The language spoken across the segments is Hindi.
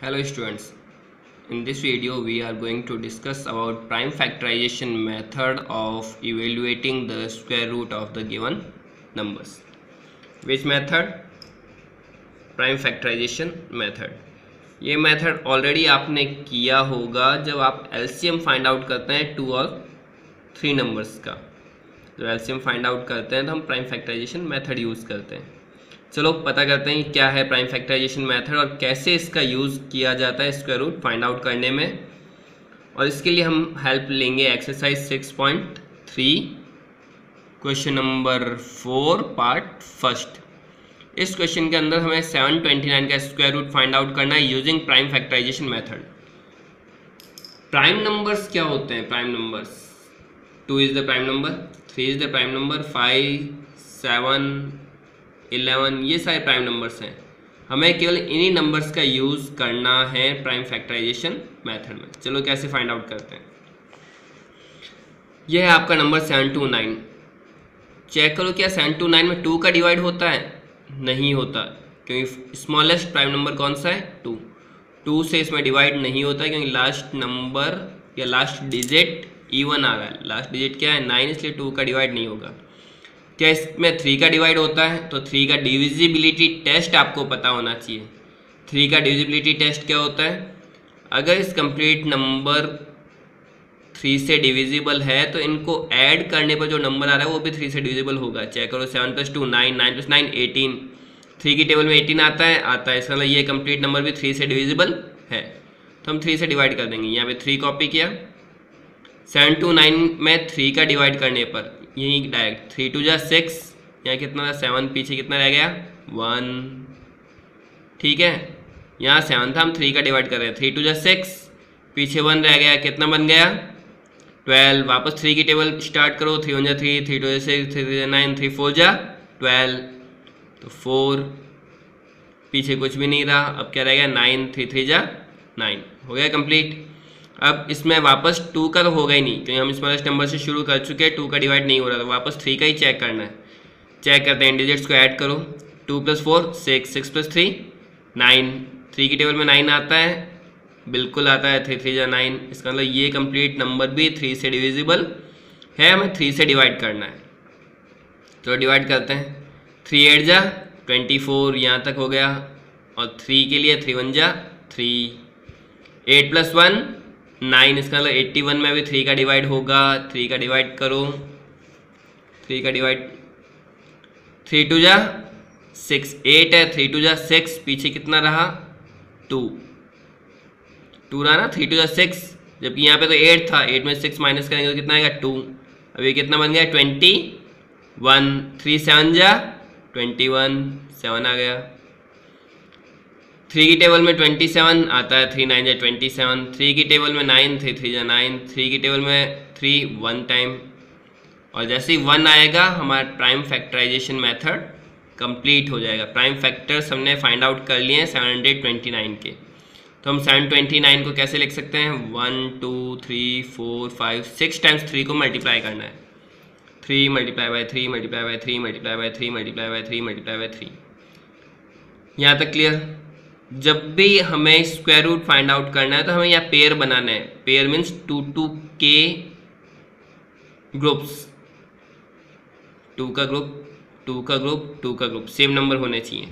Hello students, in this video we are going to discuss about prime factorization method of evaluating the square root of the given numbers. Which method? Prime factorization method. ये मेथड ऑलरेडी आपने किया होगा जब आप एलसीएम फाइंड आउट करते हैं 2 और 3 नंबर्स का। जब एलसीएम फाइंड आउट करते हैं तो हम प्राइम फैक्टराइजेशन मेथड यूज़ करते हैं। चलो पता करते हैं क्या है प्राइम फैक्टराइजेशन मेथड और कैसे इसका यूज़ किया जाता है स्क्वायर रूट फाइंड आउट करने में। और इसके लिए हम हेल्प लेंगे exercise 6.3 question number 4 part first. इस क्वेश्चन के अंदर हमें 729 का स्क्वायर रूट फाइंड आउट करना है using prime factorisation method. Prime numbers क्या होते हैं? Prime numbers 2 is the prime number, 3 is the prime number, 5, 7, 11 ये सारे प्राइम नंबर्स हैं। हमें केवल इन्हीं नंबर्स का यूज़ करना है प्राइम फैक्टराइजेशन मेथड में। चलो कैसे फाइंड आउट करते हैं। यह है आपका नंबर 729। चेक करो क्या 729 में 2 का डिवाइड होता है? नहीं होता, क्योंकि स्मॉलेस्ट प्राइम नंबर कौन सा है? 2। 2 से इसमें डिवाइड नहीं होता क्योंकि लास्ट नंबर या लास्ट डिजिट इवन आ रहा है। लास्ट डिजिट क्या है? 9, इसलिए 2 का डिवाइड नहीं होगा। क्या इसमें 3 का डिवाइड होता है? तो 3 का डिविजिबिलिटी टेस्ट आपको पता होना चाहिए। 3 का डिविजिबिलिटी टेस्ट क्या होता है? अगर इस कंप्लीट नंबर 3 से डिविजिबल है तो इनको ऐड करने पर जो नंबर आ रहा है वो भी 3 से डिविजिबल होगा। चेक करो 7 + 2 9, 9 + 9 18। 3 की टेबल में 18 आता है। इसका मतलब ये कंप्लीट नंबर भी 3 से डिविजिबल है, तो हम 3 से डिवाइड कर देंगे। यहाँ पे 3 कॉपी किया। 729 में 3 का डिवाइड करने पर यही डायरेक्ट 3 × 2 = 6। यहाँ कितना था? 7। पीछे कितना रह गया? 1। ठीक है, यहाँ 7 था, हम 3 का डिवाइड कर रहे हैं। 3 × 2 = 6, पीछे 1 रह गया। कितना बन गया? 12। वापस 3 की टेबल स्टार्ट करो। 3 × 1 = 3, 3 × 2 = 6, 3 × 3 = 9, 3 × 4 = 12, तो 4। पीछे कुछ भी नहीं रहा, अब क्या रह गया? 9, 3 × 3 = 9। हो गया कंप्लीट। अब इसमें वापस 2 का तो होगा ही नहीं क्योंकि हम स्मॉलेस्ट नंबर से शुरू कर चुके हैं। 2 का डिवाइड नहीं हो रहा, तो वापस 3 का ही चेक करना है। चेक करते हैं, डिजिट्स को ऐड करो। 2 + 4 6, 6 + 3 9। 3 की टेबल में 9 आता है, बिल्कुल आता है। 3 × 3 = 9। इसका मतलब ये कंप्लीट नंबर भी 3 से डिविजिबल है, हमें 3 से डिवाइड करना है। तो डिवाइड करते हैं। 3 × 8 = 24, यहाँ तक हो गया। और 3 के लिए 3 × 1 = 3। 8 + 1 9, इसका मतलब 81 में भी 3 का डिवाइड होगा। 3 का डिवाइड करो। 3 का डिवाइड 3 × 2 = 6, 8 है। 3 × 2 = 6, पीछे कितना रहा? 2 रहा ना। 3 × 2 = 6, जबकि यहाँ पे तो 8 था। 8 में 6 माइनस करेंगे तो कितना आएगा? 2। अब ये कितना बन गया? 21। 3 × 7 = 21, 7 आ गया। 3 की टेबल में 27 आता है। 3 × 9 = 27। 3 की टेबल में 9, 3 × 3 = 9। 3 की टेबल में 3 1 टाइम, और जैसे ही 1 आएगा हमारा प्राइम फैक्टराइजेशन मेथड कंप्लीट हो जाएगा। प्राइम फैक्टर्स हमने फाइंड आउट कर लिए हैं 729 के। तो हम 729 को कैसे लिख सकते हैं? 1 2 3 4 5 6 टाइम्स 3 को मल्टीप्लाई करना है। 3 × 3 × 3 × 3 × 3 × 3 × 3। यहाँ तक क्लियर? जब भी हमें स्क्वायर रूट फाइंड आउट करना है तो हमें यहाँ पेयर बनाना है। पेयर मीन्स 2 2 के ग्रुप्स। 2 का ग्रुप, 2 का ग्रुप, 2 का ग्रुप, सेम नंबर होने चाहिए।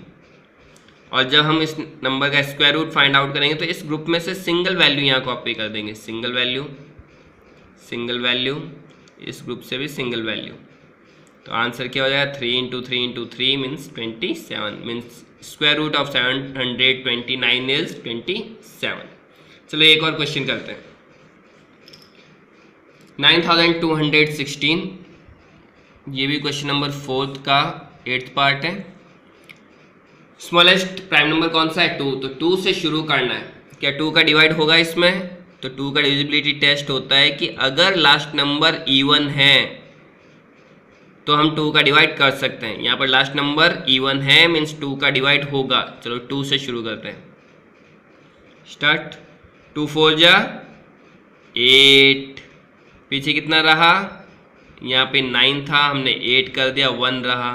और जब हम इस नंबर का स्क्वायर रूट फाइंड आउट करेंगे तो इस ग्रुप में से सिंगल वैल्यू यहाँ कॉपी कर देंगे। सिंगल वैल्यू, सिंगल वैल्यू, इस ग्रुप से भी सिंगल वैल्यू। तो आंसर क्या हो जाएगा? 3 × 3 × 3 means 27, means square root of 729 is 27। चलो एक और क्वेश्चन करते हैं। 9216, ये भी क्वेश्चन नंबर 4 का 8th पार्ट है। स्मॉलेस्ट प्राइम नंबर कौन सा है? 2। तो 2 से शुरू करना है। क्या 2 का डिवाइड होगा इसमें? तो 2 का डिविजिबिलिटी टेस्ट होता है कि अगर लास्ट नंबर इवन है तो हम 2 का डिवाइड कर सकते हैं। यहाँ पर लास्ट नंबर इवन है मीन्स 2 का डिवाइड होगा। चलो 2 से शुरू करते हैं। स्टार्ट। 2 × 4 = 8, पीछे कितना रहा? यहाँ पे 9 था, हमने 8 कर दिया, 1 रहा।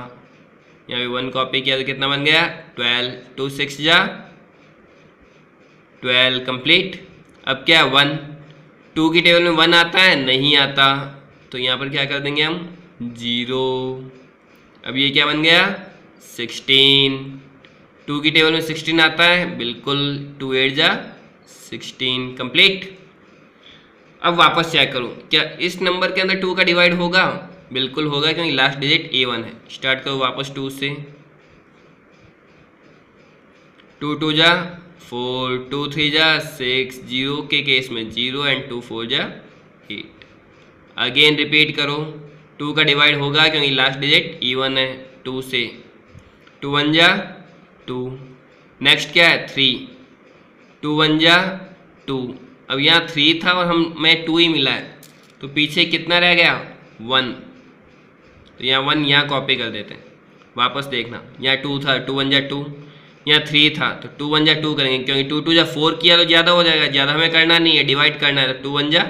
यहाँ पे 1 कॉपी किया तो कितना बन गया? 12। 2 × 6 = 12 कंप्लीट। अब क्या है 1, 2 की टेबल में 1 आता है, नहीं आता, तो यहाँ पर क्या कर देंगे हम 0। अब ये क्या बन गया 16। 2 की टेबल में 16 आता है, बिल्कुल 2 8 जा 16 कंप्लीट। अब वापस चेक करूँ क्या इस नंबर के अंदर 2 का डिवाइड होगा, बिल्कुल होगा क्योंकि लास्ट डिजिट A1 है। स्टार्ट करो वापस 2 से, 2 2 जा 4, 2 3 जा 6, 0 के केस में 0 एंड 2 4 जा 8। अगेन रिपीट करो, 2 का डिवाइड होगा क्योंकि लास्ट डिजिट E1 है। 2 से 2 1 जा 2, नेक्स्ट क्या है 3, 2 1 जा 2। अब यहाँ 3 था और हमें 2 ही मिला है, तो पीछे कितना रह गया 1, तो यहाँ 1 यहाँ कॉपी कर देते हैं। वापस देखना, यहाँ 2 था, 2 1 जा 2, यहाँ 3 था तो 2 1 जा 2 करेंगे क्योंकि 2 2 जा 4 किया तो ज़्यादा हो जाएगा, ज़्यादा हमें करना नहीं है, डिवाइड करना है। तो 2 1 जा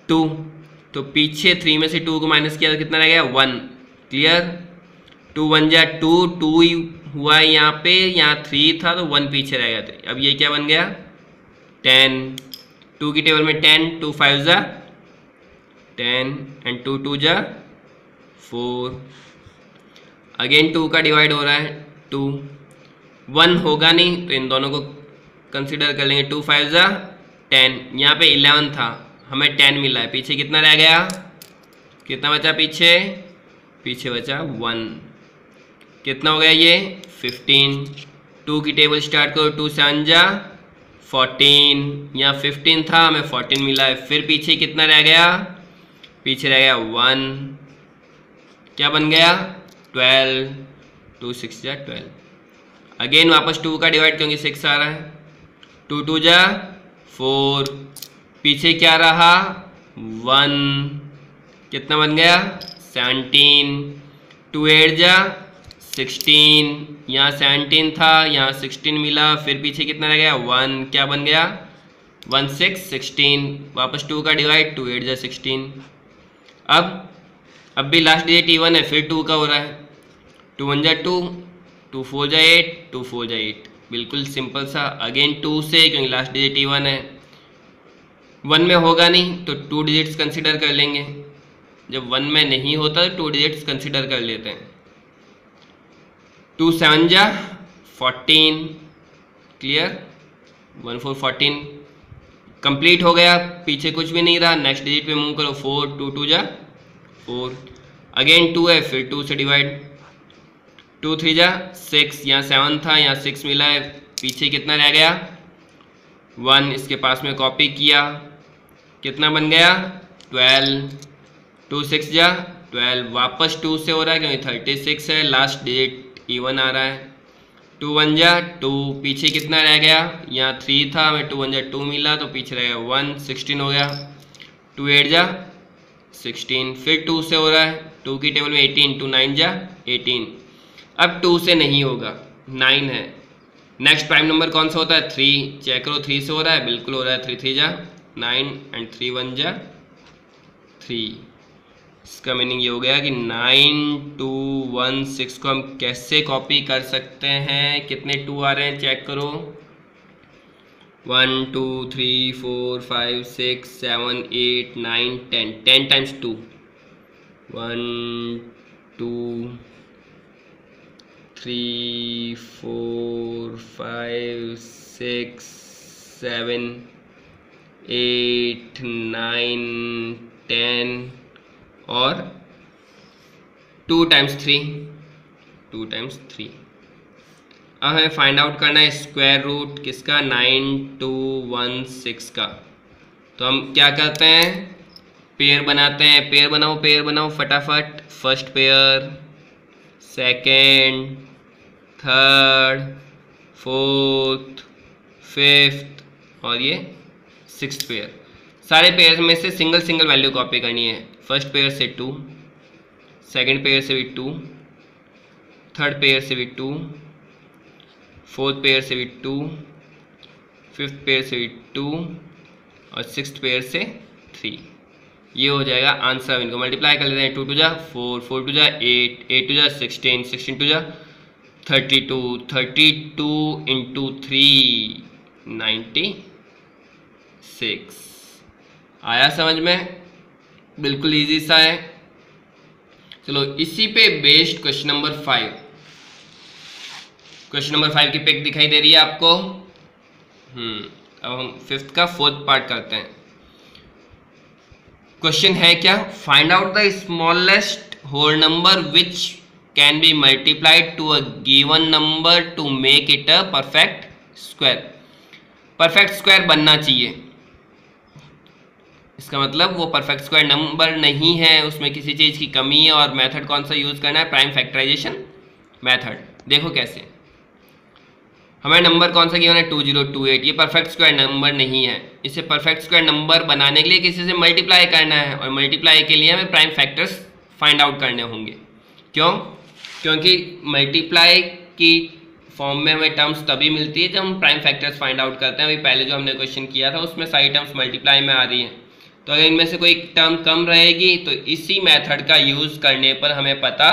2, तो पीछे 3 में से 2 को माइनस किया तो कितना रह गया 1। क्लियर, 2 1 जा 2, 2 ही हुआ है यहाँ पे, यहाँ 3 था तो 1 पीछे रह गया 3। अब ये क्या बन गया 10, 2 की टेबल में 10, 2 5 जा 10 एंड 2 2 जा 4। अगेन 2 का डिवाइड हो रहा है 2, 1 होगा नहीं तो इन दोनों को कंसिडर कर लेंगे। 2 5 जा 10, यहाँ पे 11 था, हमें 10 मिला है, पीछे कितना रह गया, कितना बचा पीछे, पीछे बचा 1। कितना हो गया ये 15। 2 की टेबल स्टार्ट करो, 2 7 जा 14, यहाँ 15 था, हमें 14 मिला है। फिर पीछे कितना रह गया, पीछे रह गया 1, क्या बन गया 12, 2 6 जा 12। अगेन वापस 2 का डिवाइड क्योंकि 6 आ रहा है, 2 2 जा 4, पीछे क्या रहा 1, कितना बन गया 17। 2 8 जा 16, यहाँ 17 था, यहाँ 16 मिला, फिर पीछे कितना रह गया 1, क्या बन गया 1 6 16। वापस 2 का डिवाइड, 2 8 जा 16। अब भी लास्ट डिजिट E1 है, फिर 2 का हो रहा है, 2 1 जा 2, 2 4 जा 8, 2 4 जा 8, बिल्कुल सिंपल सा। अगेन 2 से क्योंकि लास्ट डिजिट E1 है, 1 में होगा नहीं तो 2 डिजिट्स कंसिडर कर लेंगे, जब 1 में नहीं होता तो 2 डिजिट्स कंसिडर कर लेते हैं। 2 7 जा 14, क्लियर, 1 4 14 कंप्लीट हो गया, पीछे कुछ भी नहीं रहा। नेक्स्ट डिजिट पे मूव करो, 4 2 2 जा 4, अगेन 2 है, फिर 2 से डिवाइड, 2 3 जा 6, यहाँ 7 था, यहाँ 6 मिला है, पीछे कितना रह गया 1, इसके पास में कॉपी किया, कितना बन गया 12। 2 6 जा 12, वापस 2 से हो रहा है क्योंकि 36 है, लास्ट डिजिट E1 आ रहा है। 2 1 जा 2, पीछे कितना रह गया, यहाँ 3 था, हमें 2 1 जा 2 मिला तो पीछे रह गया 1, 16 हो गया। 2 8 जा 16, फिर 2 से हो रहा है, 2 की टेबल में 18, 2 9 जा 18। अब 2 से नहीं होगा, 9 है। नेक्स्ट प्राइम नंबर कौन सा होता है 3, चेक करो 3 से हो रहा है, बिल्कुल हो रहा है, 3 3 जा 9 एंड 3 1 जा 3। इसका मीनिंग ये हो गया कि 9 2 1 6 को हम कैसे कॉपी कर सकते हैं। कितने 2 आ रहे हैं चेक करो, 1 2 3 4 5 6 7 8 9 10, 10 टाइम्स 2, 1 2 3 4 5 6 7 8 9 10 और 2 टाइम्स 3, 2 टाइम्स 3। अब हमें फाइंड आउट करना है स्क्वायर रूट किसका, 9 2 1 6 का। तो हम क्या करते हैं, पेयर बनाते हैं, पेयर बनाओ फटाफट। First pair, second, third, fourth, fifth और ये सिक्स्थ पेयर। सारे पेयर में से सिंगल सिंगल वैल्यू कॉपी करनी है। फर्स्ट पेयर से 2, सेकंड पेयर से भी 2, थर्ड पेयर से भी 2, फोर्थ पेयर से भी 2, फिफ्थ पेयर से भी 2 और सिक्स्थ पेयर से 3। ये हो जाएगा आंसर। इनको मल्टीप्लाई कर लेते हैं, 2 2 जा 4, 4 2 जा 8, 8 2 जा 16, 16 2 जा 32, 32 इंटू 3 96। आया समझ में? बिल्कुल इजी सा है। चलो इसी पे based question number 5। Question number 5 की पिक दिखाई दे रही है आपको। अब हम 5th का 4th पार्ट करते हैं। क्वेश्चन है क्या? Find out the smallest whole number which can be multiplied to a given number to make it a perfect square. Perfect square बनना चाहिए, इसका मतलब वो परफेक्ट स्क्वायर नंबर नहीं है, उसमें किसी चीज़ की कमी है। और मेथड कौन सा यूज़ करना है? Prime factorisation method. देखो कैसे। हमें नंबर कौन सा गिवन है? 2028। ये परफेक्ट स्क्वायर नंबर नहीं है। इसे परफेक्ट स्क्वायर नंबर बनाने के लिए किसी से मल्टीप्लाई करना है, और मल्टीप्लाई के लिए हमें प्राइम फैक्टर्स फाइंड आउट करने होंगे। क्यों? क्योंकि मल्टीप्लाई की फॉर्म में हमें टर्म्स तभी मिलती है जब हम प्राइम फैक्टर्स फाइंड आउट करते हैं। अभी पहले जो हमने क्वेश्चन किया था उसमें सारी टर्म्स मल्टीप्लाई में आ रही हैं, तो अगर इनमें से कोई टर्म कम रहेगी तो इसी मेथड का यूज़ करने पर हमें पता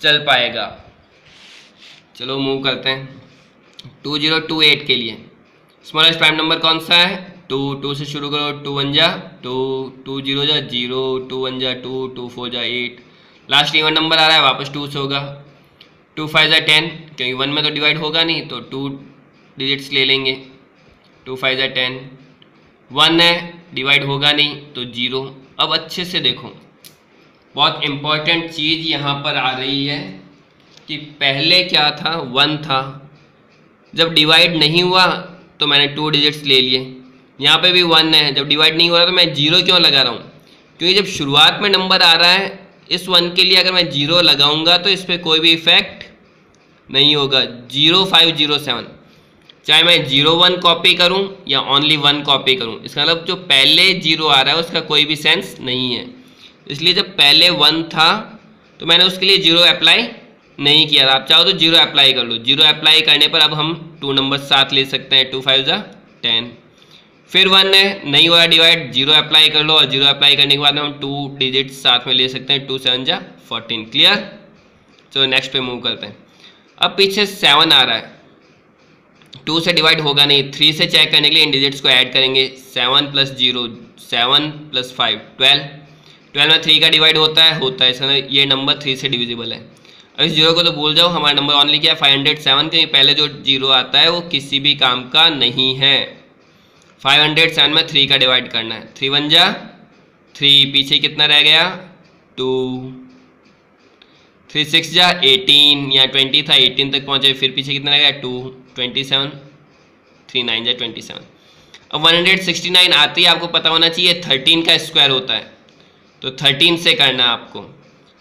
चल पाएगा। चलो मूव करते हैं। 2028 के लिए स्मॉलेस्ट प्राइम नंबर कौन सा है? 2 से शुरू करो। 2 1 जा 2, 2 0 जा 0, 2 1 जा 2, 2 4 जा 8। लास्ट इवन नंबर आ रहा है, वापस 2 से होगा। 2 5 जा 10, क्योंकि 1 में तो डिवाइड होगा नहीं तो 2 डिजिट्स ले लेंगे। 2 5 जा 10। 1 है, डिवाइड होगा नहीं तो 0। अब अच्छे से देखो, बहुत इंपॉर्टेंट चीज़ यहाँ पर आ रही है कि पहले क्या था? 1 था। जब डिवाइड नहीं हुआ तो मैंने 2 डिजिट्स ले लिए। यहाँ पे भी 1 है, जब डिवाइड नहीं हो रहा तो मैं 0 क्यों लगा रहा हूँ? क्योंकि जब शुरुआत में नंबर आ रहा है, इस 1 के लिए अगर मैं 0 लगाऊंगा तो इस पर कोई भी इफेक्ट नहीं होगा। 0 5 0 7, चाहे मैं 0 1 कॉपी करूँ या ओनली 1 कॉपी करूँ, इसका मतलब जो पहले 0 आ रहा है उसका कोई भी सेंस नहीं है। इसलिए जब पहले 1 था तो मैंने उसके लिए 0 अप्लाई नहीं किया था। आप चाहो तो 0 अप्लाई कर लो। 0 अप्लाई करने पर अब हम 2 नंबर साथ ले सकते हैं। 2 5 जा 10। फिर 1 है, नहीं हो रहा डिवाइड, 0 अप्लाई कर लो, और 0 अप्लाई करने के बाद हम 2 डिजिट साथ में ले सकते हैं। 2 7 जा 14। क्लियर? चलो नेक्स्ट पे मूव करते हैं। अब पीछे 7 आ रहा है, 2 से डिवाइड होगा नहीं। 3 से चेक करने के लिए इन डिजिट्स को ऐड करेंगे। 7 + 0 7 + 5 12। 12 में 3 का डिवाइड होता है, इसका ये नंबर 3 से डिविजिबल है। अब इस 0 को तो भूल जाओ, हमारा नंबर ऑनली क्या है? 507, क्योंकि पहले जो 0 आता है वो किसी भी काम का नहीं है। 507 में 3 का डिवाइड करना है। 3 1 जा 3, पीछे कितना रह गया? 2। 3 6 जा 18, या 20 था 18 तक पहुँचे, फिर पीछे कितना रह गया? 2 27। 3 9 जा 27। अब 169 आती है, आपको पता होना चाहिए 13 का स्क्वायर होता है, तो 13 से करना है आपको।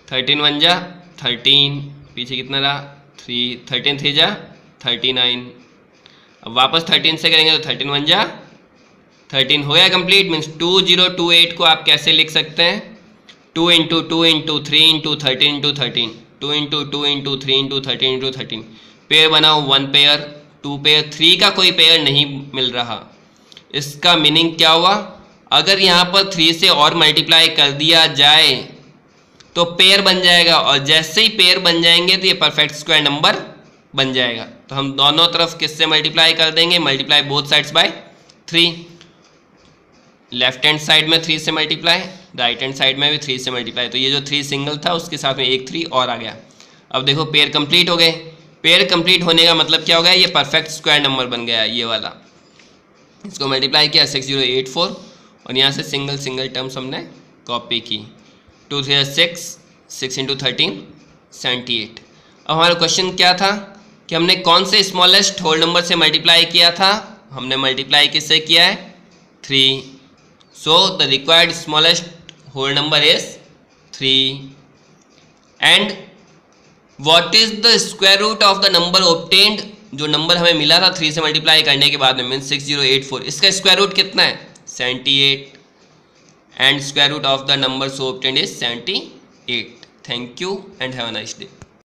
13 1 जा 13, पीछे कितना रहा? 3, 13 3 जा 39। अब वापस 13 से करेंगे तो 13 1 जा 13 हो गया कंप्लीट। मीन्स 2028 को आप कैसे लिख सकते हैं? 2 × 2 × 3 × 13 × 13, 2 × 2 × 3 × 13 × 13। पेयर बनाओ, 1 पेयर 2 पेयर, 3 का कोई पेयर नहीं मिल रहा। इसका मीनिंग क्या हुआ? अगर यहाँ पर 3 से और मल्टीप्लाई कर दिया जाए तो पेयर बन जाएगा, और जैसे ही पेयर बन जाएंगे तो ये परफेक्ट स्क्वायर नंबर बन जाएगा। तो हम दोनों तरफ किससे मल्टीप्लाई कर देंगे? Multiply both sides by 3। Left hand side में 3 से मल्टीप्लाई, राइट हैंड साइड में भी 3 से मल्टीप्लाई। तो ये जो 3 सिंगल था उसके साथ में एक 3 और आ गया। अब देखो पेयर कंप्लीट हो गए। पेयर कंप्लीट होने का मतलब क्या हो गया? ये परफेक्ट स्क्वायर नंबर बन गया, ये वाला। इसको मल्टीप्लाई किया 6084, और यहाँ से सिंगल सिंगल टर्म्स हमने कॉपी की। 2 3 6, 6 × 13 78। अब हमारा क्वेश्चन क्या था कि हमने कौन से स्मॉलेस्ट होल नंबर से मल्टीप्लाई किया था? हमने मल्टीप्लाई किससे किया है? 3। So the required smallest whole number is 3। And what is the square root of the number obtained? जो नंबर हमें मिला था 3 से मल्टीप्लाई करने के बाद में, मीन्स 6084, इसका स्क्वायर रूट कितना है? 78। and square root of the number so obtained is 78. Thank you and have a nice day.